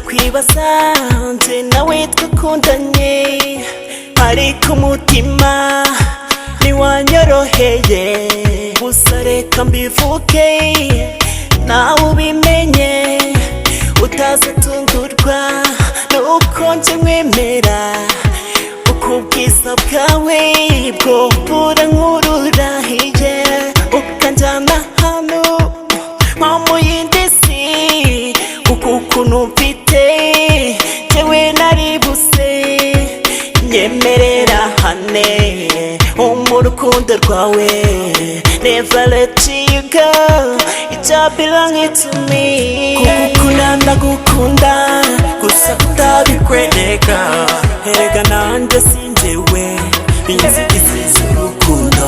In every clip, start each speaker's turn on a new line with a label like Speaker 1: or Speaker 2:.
Speaker 1: kwibaza nje nawe twakundanye ariko umutima ntiwanyoroheye gusa reka mbivuge nawe ubimenye utazatungurwa nuko nje mwemera uko ubwiza bwawe bwo burankurura hiye ukanjyana hano nko mu yindi si kuko ukuntu mfite jewe naribuse nyemerera hane mu rukundo rwawe never let you go it all belong to me kugukunda ndagukunda gusa kutabikwereka erega nanjye sinjewe inzitizi z'urukundo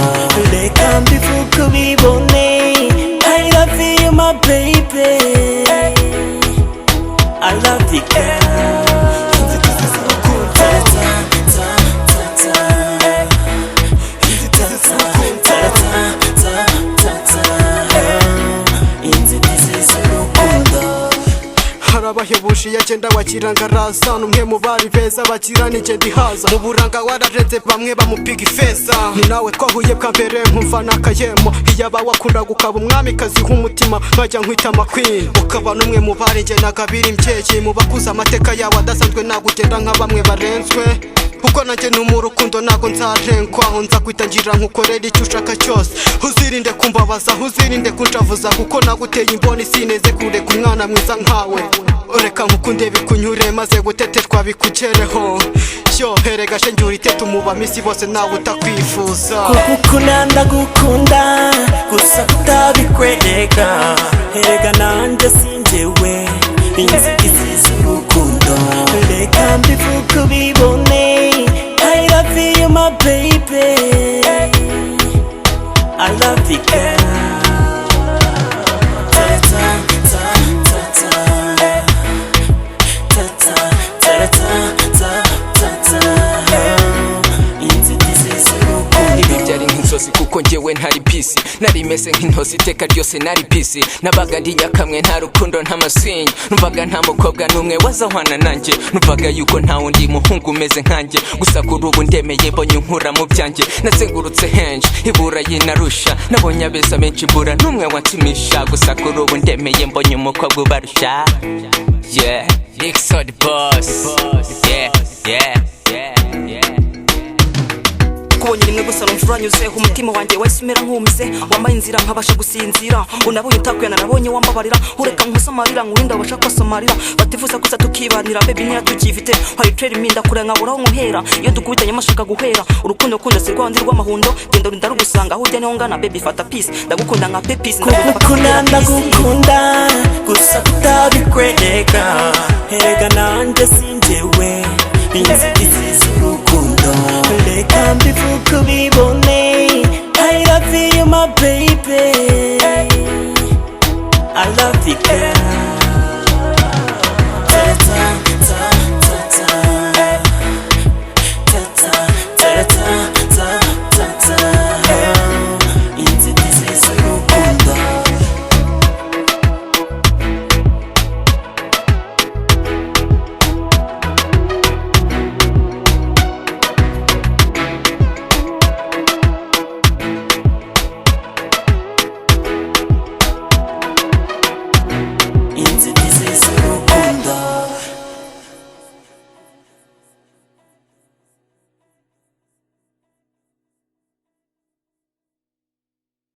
Speaker 1: reka mbivuge ubibone I love you my baby I love you girl inzitizi z'urukundo
Speaker 2: abahebuje yagenda wakirangaraza numwe mu bari beza bakirana igenda ihaza mu buranga warareze bamwe bamupiga ifeza ni nawe twahuye bwa mbere nkumva nakayemo iyaba wakunda gukaba umwamikazi nk'umutima nkajya nkwita amakwini ukaba n'umwe mu bari nge nagabira imbyeyi mu bakuze amateka yawe adasanzwe nagugenda nka bamwe barenzwe kuko nanjye mu rukundo ntago nzarenkwa nza kwitangira nkukorera icyo ushaka cyose uzirinde kumbabaza uzirinde kuncavuza kuko naguteye imboni sineze kureka umwana mwiza nkawe ureka nkukunde bikunyure maze guteterwa bikugereho yoherega shenjura itete umuba misi bose nawe utakwifuza
Speaker 1: kugukunda ndagukunda gusa kutabikwereka erega nanjye sinjewe inzitizi z'urukundo reka mbivuge ubibone I love you my baby I love you girl
Speaker 3: kuko njyewe ntari pisi nari meze nk'intozi iteka ryose nari pisi nabaga ndi nyakamwe nta rukundo nta maswingi numvaga nta mukobwa n'umwe wazahwana nanjye numvaga yuko nta wundi muhungu umeze nkanjye gusa kuri ubu ndemeye mbonye unkura mu byanjye nazengurutse henshi ibura y'inarusha nabonye abeza benshi ibura n'umwe wansimisha gusa kuri ubu ndemeye mbonye umukobwa ubarusha yeah Dixon the boss yeah
Speaker 4: kubonye rimwe gusa numva uranyuzeho umutima wanjye wahise umera nk'umize wambaye inzira nkabasha gusinzira unabonye utakuye narabonye wambabarira ureka nkusamarira nkurinda abasha kwasamarira batifuza kuza tukibanira baby niya tukifite hari trade minda kure nkaburaho nkuhera iyo dukubitanye amashaka guhera urukundo kunda se rwandi rw'amahundo genda urinda rugusanga aho ujya niho ngana baby fata peace ndagukunda nka pepis
Speaker 1: ndagukunda gusa kutabikwereka erega nanjye